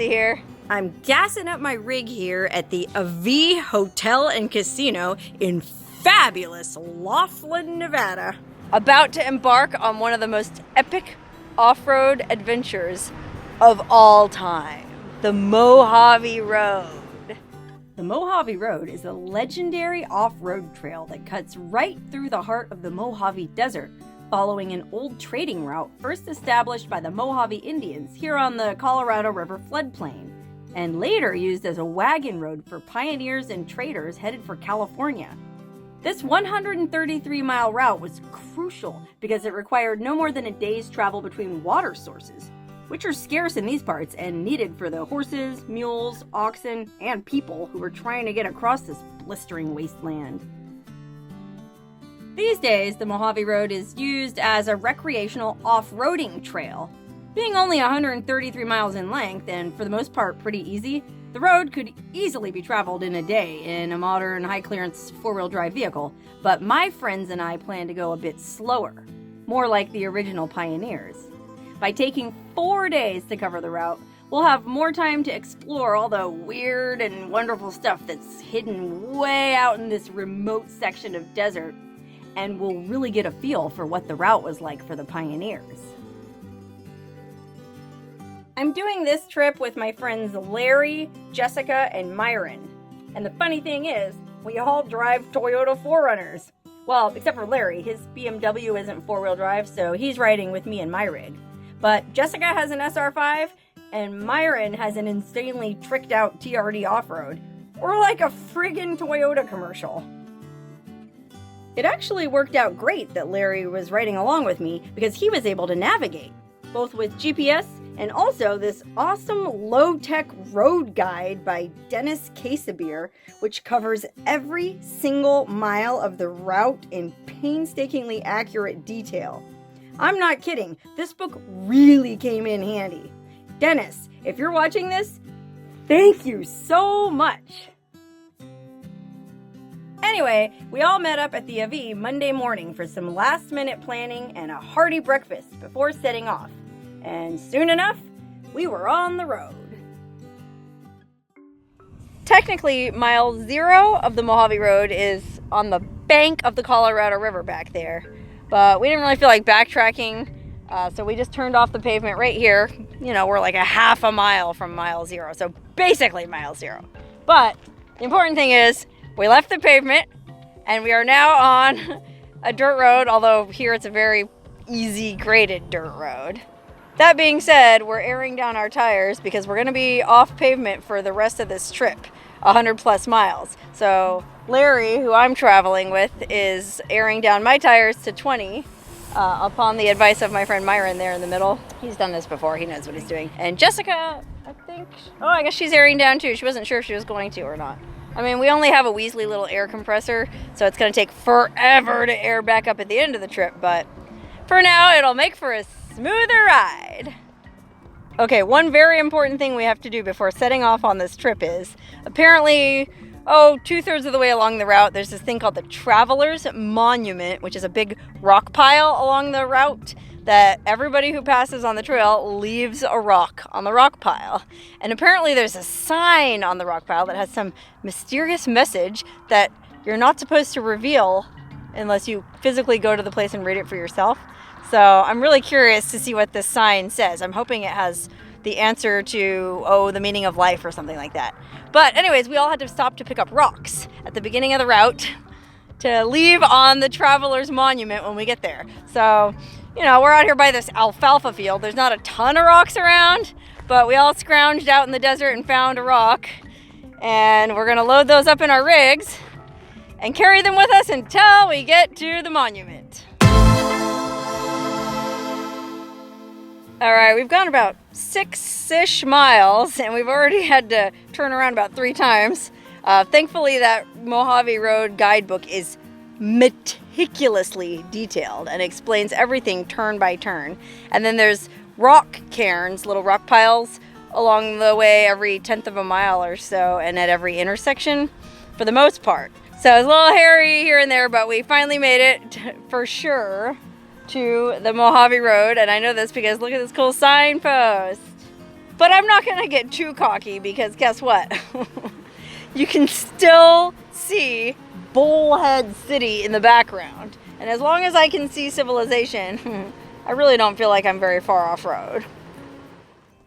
Wonderhussy here. I'm gassing up my rig here at the V Hotel and Casino in fabulous Laughlin, Nevada. About to embark on one of the most epic off-road adventures of all time, the Mojave Road. The Mojave Road is a legendary off-road trail that cuts right through the heart of the Mojave Desert, following an old trading route first established by the Mojave Indians here on the Colorado River floodplain, and later used as a wagon road for pioneers and traders headed for California. This 133-mile route was crucial because it required no more than a day's travel between water sources, which are scarce in these parts and needed for the horses, mules, oxen, and people who were trying to get across this blistering wasteland. These days, the Mojave Road is used as a recreational off-roading trail. Being only 133 miles in length, and for the most part pretty easy, the road could easily be traveled in a day in a modern high-clearance four-wheel drive vehicle, but my friends and I plan to go a bit slower, more like the original pioneers. By taking 4 days to cover the route, we'll have more time to explore all the weird and wonderful stuff that's hidden way out in this remote section of desert, and we'll really get a feel for what the route was like for the pioneers. I'm doing this trip with my friends Larry, Jessica, and Myron. And the funny thing is, we all drive Toyota 4Runners. Well, except for Larry, his BMW isn't four-wheel drive, so he's riding with me in my rig. But Jessica has an SR5, and Myron has an insanely tricked out TRD off-road. We're like a friggin' Toyota commercial. It actually worked out great that Larry was riding along with me because he was able to navigate, both with GPS and also this awesome low-tech road guide by Dennis Casabier, which covers every single mile of the route in painstakingly accurate detail. I'm not kidding, this book really came in handy. Dennis, if you're watching this, thank you so much. Anyway, we all met up at the AV Monday morning for some last-minute planning and a hearty breakfast before setting off. And soon enough, we were on the road. Technically, mile 0 of the Mojave Road is on the bank of the Colorado River back there. But we didn't really feel like backtracking, so we just turned off the pavement right here. You know, we're like a half a mile from mile 0, so basically mile 0. But the important thing is, we left the pavement, and we are now on a dirt road, although here it's a very easy graded dirt road. That being said, we're airing down our tires because we're going to be off pavement for the rest of this trip, 100 plus miles. So Larry, who I'm traveling with, is airing down my tires to 20 upon the advice of my friend Myron there in the middle. He's done this before, he knows what he's doing. And Jessica, I guess she's airing down too. She wasn't sure if she was going to or not. I mean, we only have a Weasley little air compressor, so it's going to take forever to air back up at the end of the trip, but for now, it'll make for a smoother ride. Okay, one very important thing we have to do before setting off on this trip is, apparently, 2/3 of the way along the route, there's this thing called the Traveler's Monument, which is a big rock pile along the route that everybody who passes on the trail leaves a rock on the rock pile. And apparently there's a sign on the rock pile that has some mysterious message that you're not supposed to reveal unless you physically go to the place and read it for yourself. So I'm really curious to see what this sign says. I'm hoping it has the answer to, the meaning of life or something like that. But anyways, we all had to stop to pick up rocks at the beginning of the route to leave on the Traveler's Monument when we get there. So, you know, we're out here by this alfalfa field. There's not a ton of rocks around, but we all scrounged out in the desert and found a rock. And we're gonna load those up in our rigs and carry them with us until we get to the monument. All right, we've gone about 6-ish miles, and we've already had to turn around about 3 times. Thankfully, that Mojave Road guidebook is meticulously detailed and explains everything turn by turn. And then there's rock cairns, little rock piles, along the way every 1/10 of a mile or so, and at every intersection, for the most part. So it's a little hairy here and there, but we finally made it for sure to the Mojave Road, and I know this because look at this cool signpost. But I'm not gonna get too cocky because guess what? You can still see Bullhead City in the background. And as long as I can see civilization, I really don't feel like I'm very far off road.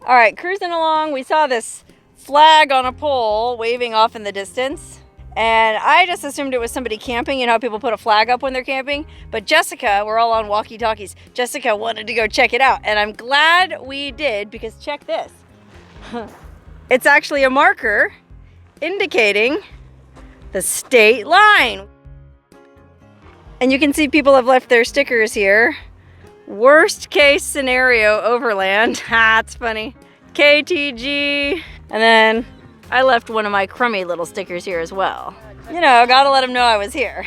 All right, cruising along, we saw this flag on a pole waving off in the distance. And I just assumed it was somebody camping. You know how people put a flag up when they're camping? But Jessica, we're all on walkie-talkies. Jessica wanted to go check it out. And I'm glad we did because check this. It's actually a marker indicating the state line. And you can see people have left their stickers here. Worst case scenario overland. Ha, it's funny. KTG. And then I left one of my crummy little stickers here as well. You know, gotta let them know I was here.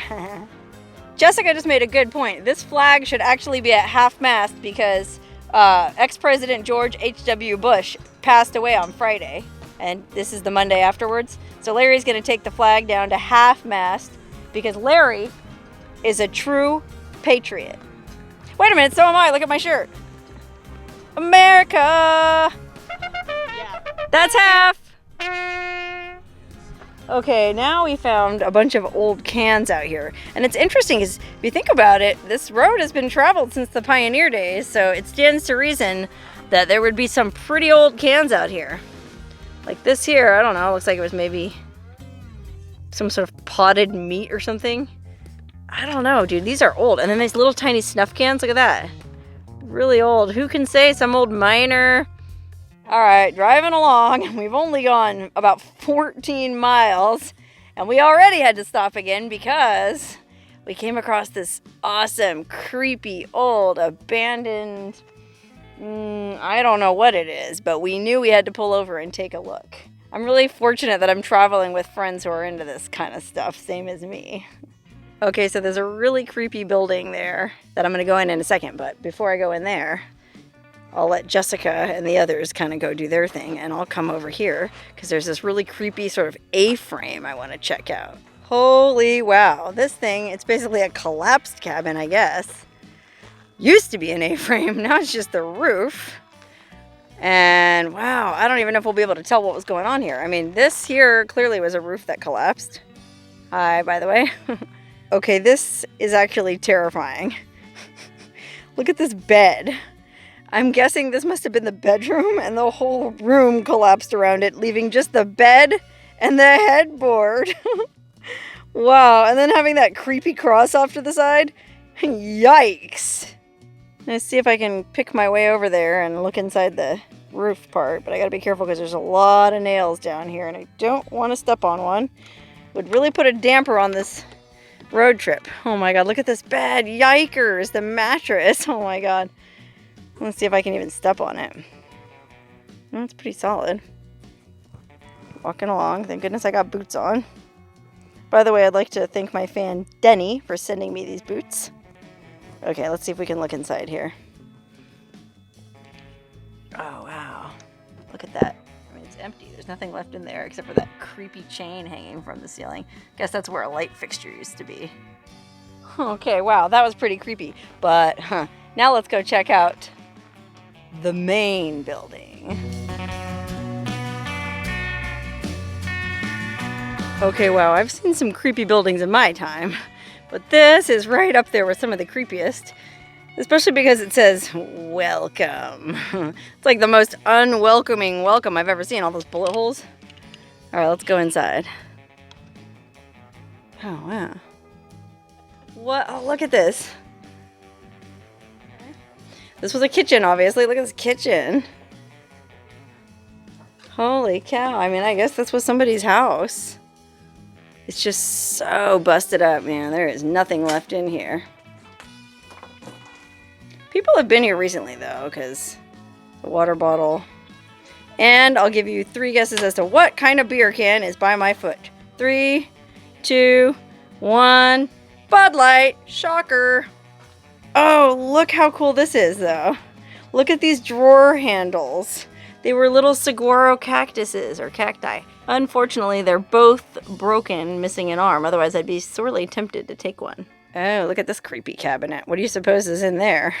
Jessica just made a good point. This flag should actually be at half-mast because ex-President George H.W. Bush passed away on Friday. And this is the Monday afterwards. So Larry's gonna take the flag down to half-mast because Larry is a true patriot. Wait a minute, so am I. Look at my shirt. America! Yeah. That's half! Okay, now we found a bunch of old cans out here. And it's interesting because if you think about it, this road has been traveled since the pioneer days, so it stands to reason that there would be some pretty old cans out here. Like this here, I don't know, looks like it was maybe some sort of potted meat or something. I don't know, dude, these are old. And then these little tiny snuff cans, look at that. Really old. Who can say? Some old miner. All right, driving along. We've only gone about 14 miles and we already had to stop again because we came across this awesome, creepy, old, abandoned, I don't know what it is, but we knew we had to pull over and take a look. I'm really fortunate that I'm traveling with friends who are into this kind of stuff, same as me. Okay, so there's a really creepy building there that I'm going to go in a second, but before I go in there, I'll let Jessica and the others kind of go do their thing, and I'll come over here because there's this really creepy sort of A-frame I want to check out. Holy wow, this thing, it's basically a collapsed cabin, I guess. Used to be an A-frame, now it's just the roof. And wow, I don't even know if we'll be able to tell what was going on here. I mean, this here clearly was a roof that collapsed. Hi, by the way. Okay, this is actually terrifying. Look at this bed. I'm guessing this must have been the bedroom and the whole room collapsed around it, leaving just the bed and the headboard. Wow, and then having that creepy cross off to the side. Yikes. Let's see if I can pick my way over there and look inside the roof part, but I gotta be careful because there's a lot of nails down here and I don't want to step on one. Would really put a damper on this road trip. Oh my god, look at this bed. Yikers, the mattress. Oh my god. Let's see if I can even step on it. Well, it's pretty solid. Walking along. Thank goodness I got boots on. By the way, I'd like to thank my fan Denny for sending me these boots. Okay, let's see if we can look inside here. Oh wow. Look at that. I mean, it's empty. There's nothing left in there except for that creepy chain hanging from the ceiling. Guess that's where a light fixture used to be. Okay, wow, that was pretty creepy. But, now let's go check out the main building. Okay, wow, I've seen some creepy buildings in my time, but this is right up there with some of the creepiest, especially because it says, welcome. It's like the most unwelcoming welcome I've ever seen, all those bullet holes. All right, let's go inside. Oh, wow. What? Oh, look at this. This was a kitchen, obviously. Look at this kitchen. Holy cow. I mean, I guess this was somebody's house. It's just so busted up, man. There is nothing left in here. People have been here recently, though, because the water bottle. And I'll give you 3 guesses as to what kind of beer can is by my foot. 3, 2, 1. Bud Light. Shocker. Oh, look how cool this is, though. Look at these drawer handles. They were little saguaro cactuses, or cacti. Unfortunately, they're both broken, missing an arm. Otherwise, I'd be sorely tempted to take one. Oh, look at this creepy cabinet. What do you suppose is in there?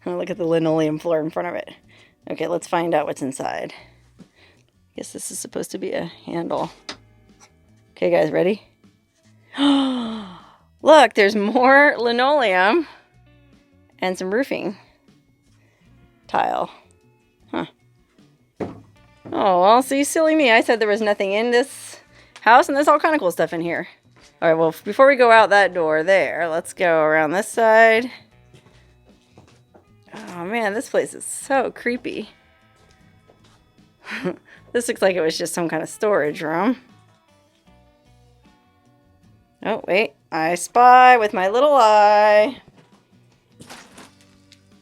Oh, look at the linoleum floor in front of it. Okay, let's find out what's inside. I guess this is supposed to be a handle. Okay, guys, ready? Look, there's more linoleum and some roofing tile. Huh. Oh, well, see, silly me. I said there was nothing in this house, and there's all kind of cool stuff in here. All right, well, before we go out that door there, let's go around this side. Oh, man, this place is so creepy. This looks like it was just some kind of storage room. Oh, wait. I spy with my little eye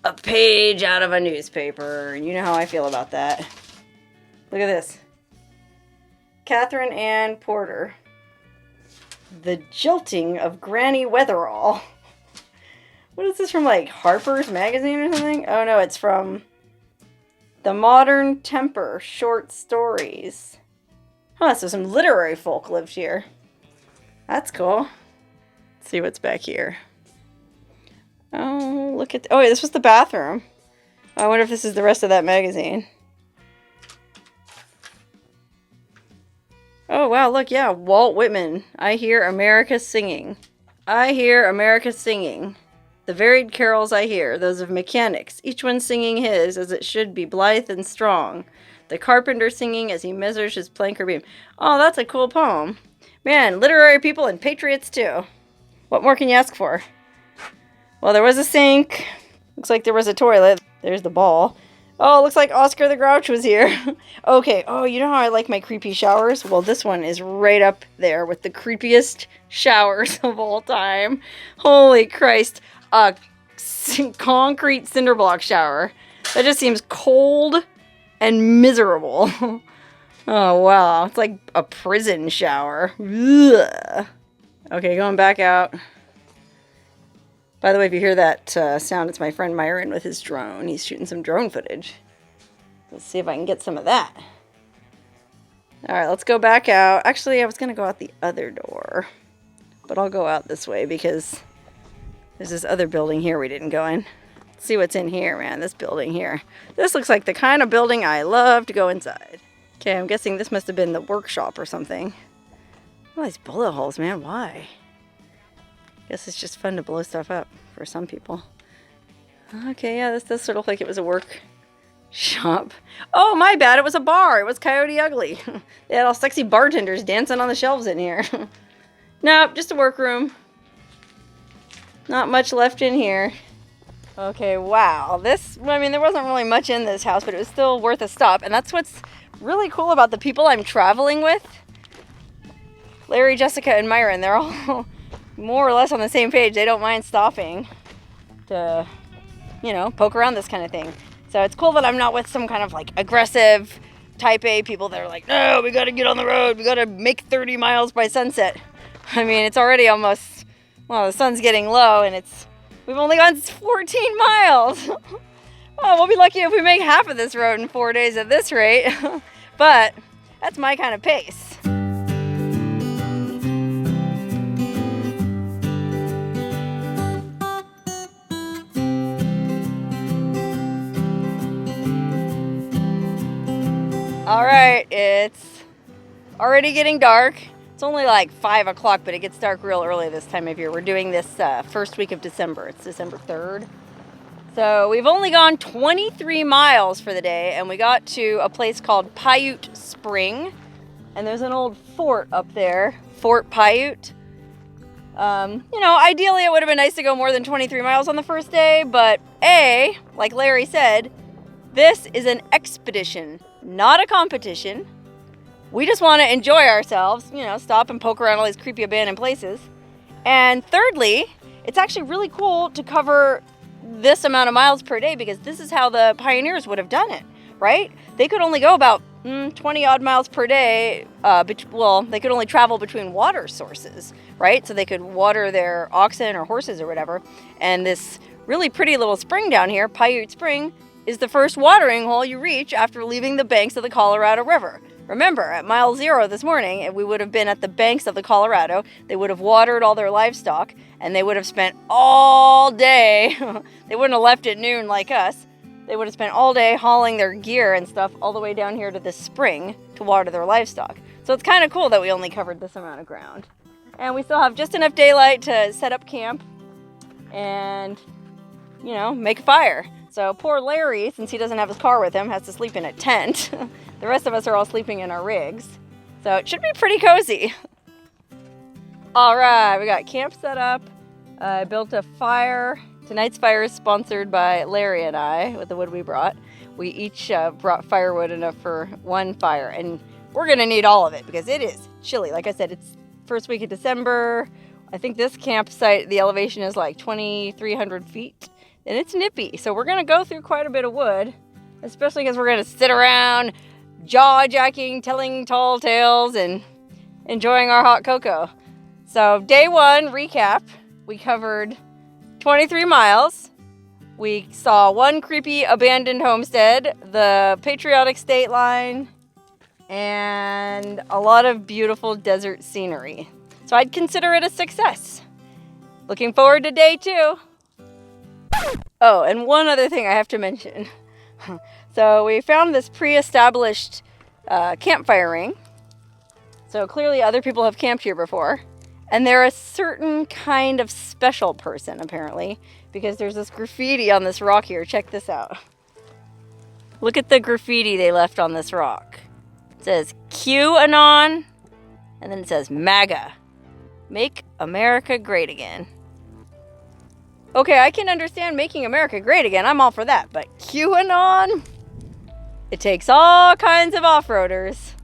a page out of a newspaper. You know how I feel about that. Look at this. Catherine Ann Porter. The Jilting of Granny Weatherall. What is this from, like, Harper's Magazine or something? Oh, no, it's from The Modern Temper Short Stories. Huh, so some literary folk lived here. That's cool. Let's see what's back here. Oh, look at... Oh, wait, this was the bathroom. I wonder if this is the rest of that magazine. Oh, wow, look, yeah, Walt Whitman. I hear America singing. I hear America singing. The varied carols I hear, those of mechanics, each one singing his as it should be, blithe and strong. The carpenter singing as he measures his plank or beam. Oh, that's a cool poem. Man, literary people and patriots too. What more can you ask for? Well, there was a sink. Looks like there was a toilet. There's the ball. Oh, looks like Oscar the Grouch was here. Okay, oh, you know how I like my creepy showers? Well, this one is right up there with the creepiest showers of all time. Holy Christ. A concrete cinder block shower. That just seems cold and miserable. Oh, wow. It's like a prison shower. Ugh. Okay, going back out. By the way, if you hear that sound, it's my friend Myron with his drone. He's shooting some drone footage. Let's see if I can get some of that. All right, let's go back out. Actually, I was going to go out the other door. But I'll go out this way because there's this other building here we didn't go in. Let's see what's in here, man. This building here. This looks like the kind of building I love to go inside. Okay, I'm guessing this must have been the workshop or something. All these bullet holes, man. Why? Guess it's just fun to blow stuff up for some people. Okay, yeah, this does sort of look like it was a workshop. Oh, my bad. It was a bar. It was Coyote Ugly. They had all sexy bartenders dancing on the shelves in here. Nope, just a workroom. Not much left in here. Okay, wow. This, I mean, there wasn't really much in this house, but it was still worth a stop. And that's what's really cool about the people I'm traveling with. Larry, Jessica, and Myron, they're all more or less on the same page. They don't mind stopping to, you know, poke around this kind of thing. So it's cool that I'm not with some kind of like aggressive type A people that are like, no, we got to get on the road. We got to make 30 miles by sunset. I mean, it's already almost, well, the sun's getting low and we've only gone 14 miles. Oh, we'll be lucky if we make half of this road in 4 days at this rate. But that's my kind of pace. All right, it's already getting dark. It's only like 5 o'clock, but it gets dark real early this time of year. We're doing this first week of December. It's December 3rd. So we've only gone 23 miles for the day, and we got to a place called Piute Spring. And there's an old fort up there, Fort Piute. You know, ideally it would have been nice to go more than 23 miles on the first day, but like Larry said, this is an expedition, not a competition. We just want to enjoy ourselves, you know, stop and poke around all these creepy abandoned places. And thirdly, it's actually really cool to cover this amount of miles per day because this is how the pioneers would have done it, right? They could only go about 20 odd miles per day. They could only travel between water sources, right? So they could water their oxen or horses or whatever. And this really pretty little spring down here, Piute Spring, is the first watering hole you reach after leaving the banks of the Colorado River. Remember, at mile 0 this morning, we would have been at the banks of the Colorado. They would have watered all their livestock, and they would have spent all day. They wouldn't have left at noon like us. they would have spent all day hauling their gear and stuff all the way down here to this spring to water their livestock. So it's kind of cool that we only covered this amount of ground. And we still have just enough daylight to set up camp and, you know, make a fire. So poor Larry, since he doesn't have his car with him, has to sleep in a tent. The rest of us are all sleeping in our rigs. So it should be pretty cozy. All right, we got camp set up. I built a fire. Tonight's fire is sponsored by Larry and I with the wood we brought. We each brought firewood enough for one fire, and we're gonna need all of it because it is chilly. Like I said, it's first week of December. I think this campsite, the elevation is like 2,300 feet, and it's nippy. So we're gonna go through quite a bit of wood, especially because we're gonna sit around jaw-jacking, telling tall tales, and enjoying our hot cocoa. So day one, recap, we covered 23 miles. We saw one creepy abandoned homestead, the Patriotic state line, and a lot of beautiful desert scenery. So I'd consider it a success. Looking forward to day two. Oh, and one other thing I have to mention. So we found this pre-established campfire ring. So clearly other people have camped here before. And they're a certain kind of special person, apparently, because there's this graffiti on this rock here. Check this out. Look at the graffiti they left on this rock. It says QAnon, and then it says MAGA. Make America Great Again. Okay, I can understand making America great again. I'm all for that. But QAnon? It takes all kinds of off-roaders.